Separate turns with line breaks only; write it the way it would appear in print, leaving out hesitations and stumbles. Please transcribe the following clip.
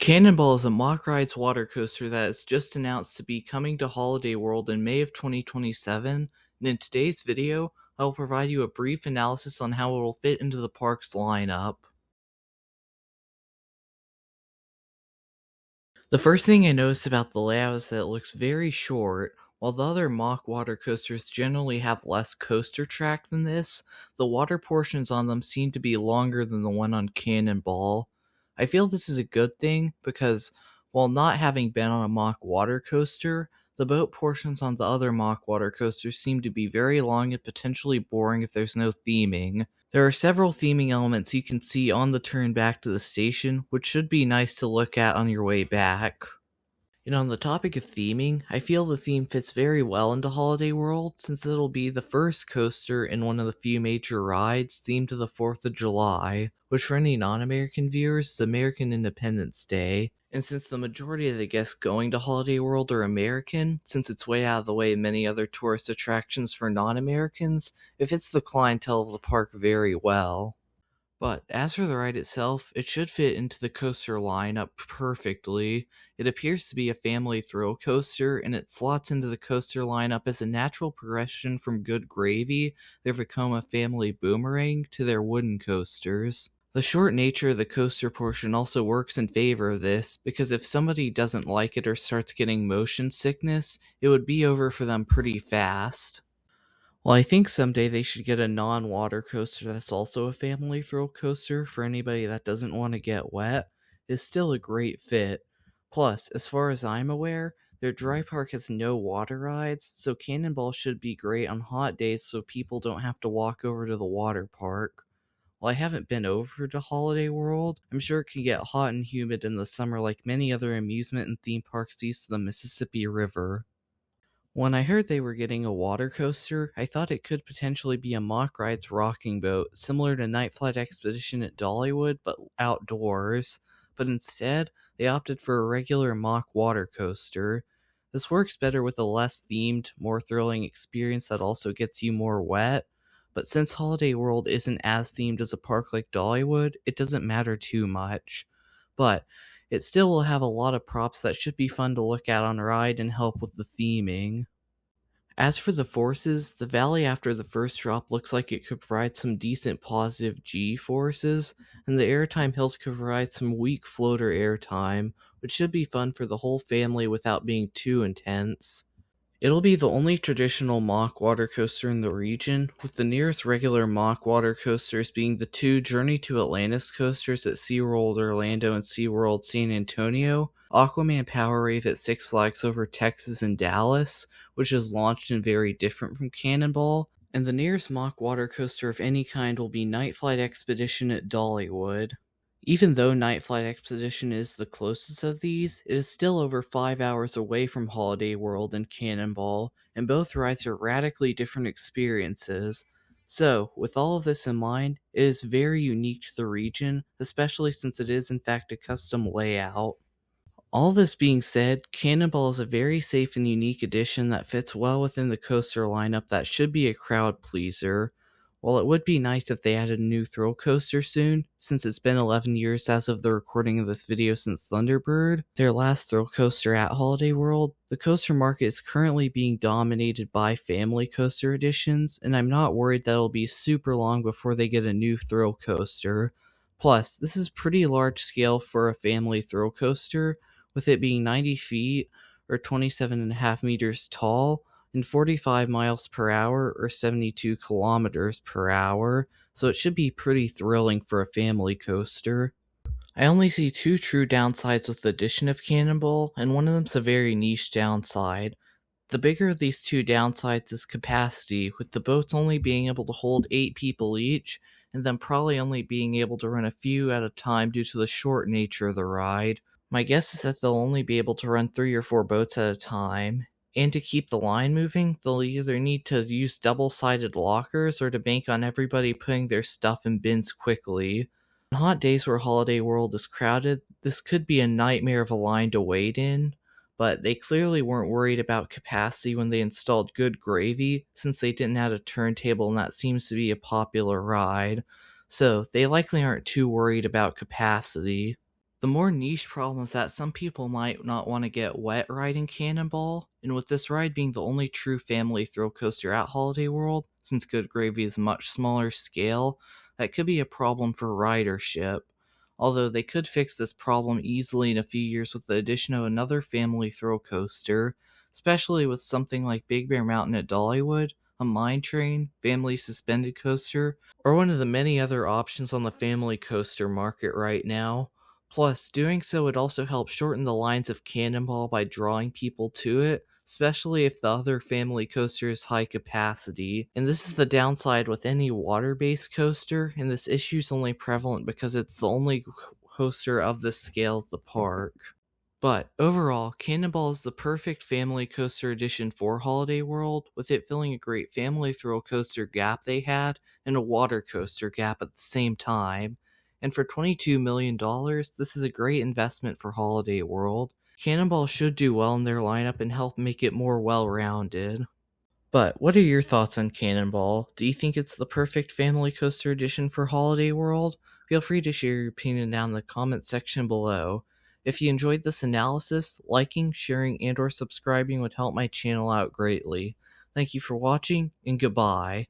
Cannonball is a Mack Rides water coaster that is just announced to be coming to Holiday World in May of 2027, and in today's video, I will provide you a brief analysis on how it will fit into the park's lineup. The first thing I noticed about the layout is that it looks very short. While the other Mack water coasters generally have less coaster track than this, the water portions on them seem to be longer than the one on Cannonball. I feel this is a good thing because, while not having been on a Mack water coaster, the boat portions on the other Mack water coasters seem to be very long and potentially boring if there's no theming. There are several theming elements you can see on the turn back to the station, which should be nice to look at on your way back. And on the topic of theming, I feel the theme fits very well into Holiday World since it'll be the first coaster in one of the few major rides themed to the 4th of July, which for any non-American viewers is American Independence Day. And since the majority of the guests going to Holiday World are American, since it's way out of the way of many other tourist attractions for non-Americans, it fits the clientele of the park very well. But as for the ride itself, it should fit into the coaster lineup perfectly. It appears to be a family thrill coaster, and it slots into the coaster lineup as a natural progression from Good Gravy, their Vekoma family boomerang, to their wooden coasters. The short nature of the coaster portion also works in favor of this, because if somebody doesn't like it or starts getting motion sickness, it would be over for them pretty fast. Well, I think someday they should get a non-water coaster that's also a family thrill coaster for anybody that doesn't want to get wet. It's still a great fit. Plus, as far as I'm aware, their dry park has no water rides, so Cannonball should be great on hot days so people don't have to walk over to the water park. While I haven't been over to Holiday World, I'm sure it can get hot and humid in the summer like many other amusement and theme parks east of the Mississippi River. When I heard they were getting a water coaster, I thought it could potentially be a Mack Rides rocking boat, similar to Night Flight Expedition at Dollywood, but outdoors. But instead, they opted for a regular Mack water coaster. This works better with a less themed, more thrilling experience that also gets you more wet. But since Holiday World isn't as themed as a park like Dollywood, it doesn't matter too much. But it still will have a lot of props that should be fun to look at on a ride and help with the theming. As for the forces, the valley after the first drop looks like it could provide some decent positive G forces, and the airtime hills could provide some weak floater airtime, which should be fun for the whole family without being too intense. It'll be the only traditional Mack water coaster in the region, with the nearest regular Mack water coasters being the two Journey to Atlantis coasters at SeaWorld Orlando and SeaWorld San Antonio, Aquaman Power Wave at Six Flags Over Texas and Dallas, which is launched and very different from Cannonball, and the nearest Mack water coaster of any kind will be Night Flight Expedition at Dollywood. Even though Night Flight Expedition is the closest of these, it is still over 5 hours away from Holiday World and Cannonball, and both rides are radically different experiences. So, with all of this in mind, it is very unique to the region, especially since it is in fact a custom layout. All this being said, Cannonball is a very safe and unique addition that fits well within the coaster lineup that should be a crowd pleaser. While it would be nice if they added a new thrill coaster soon, since it's been 11 years as of the recording of this video since Thunderbird, their last thrill coaster at Holiday World, the coaster market is currently being dominated by family coaster editions, and I'm not worried that it'll be super long before they get a new thrill coaster. Plus, this is pretty large scale for a family thrill coaster, with it being 90 feet or 27.5 meters tall and 45 miles per hour or 72 kilometers per hour, so it should be pretty thrilling for a family coaster. I only see two true downsides with the addition of Cannonball, and one of them's a very niche downside. The bigger of these two downsides is capacity, with the boats only being able to hold 8 people each, and them probably only being able to run a few at a time due to the short nature of the ride. My guess is that they'll only be able to run 3 or 4 boats at a time. And to keep the line moving, they'll either need to use double-sided lockers or to bank on everybody putting their stuff in bins quickly. On hot days where Holiday World is crowded, this could be a nightmare of a line to wait in, but they clearly weren't worried about capacity when they installed Good Gravy, since they didn't have a turntable and that seems to be a popular ride, so they likely aren't too worried about capacity. The more niche problem is that some people might not want to get wet riding Cannonball, and with this ride being the only true family thrill coaster at Holiday World, since Good Gravy is a much smaller scale, that could be a problem for ridership. Although they could fix this problem easily in a few years with the addition of another family thrill coaster, especially with something like Big Bear Mountain at Dollywood, a mine train, family suspended coaster, or one of the many other options on the family coaster market right now. Plus, doing so would also help shorten the lines of Cannonball by drawing people to it, especially if the other family coaster is high capacity. And this is the downside with any water-based coaster, and this issue is only prevalent because it's the only coaster of this scale at the park. But overall, Cannonball is the perfect family coaster addition for Holiday World, with it filling a great family thrill coaster gap they had and a water coaster gap at the same time. And for $22 million, this is a great investment for Holiday World. Cannonball should do well in their lineup and help make it more well-rounded. But what are your thoughts on Cannonball? Do you think it's the perfect family coaster edition for Holiday World? Feel free to share your opinion down in the comment section below. If you enjoyed this analysis, liking, sharing, and or subscribing would help my channel out greatly. Thank you for watching, and goodbye.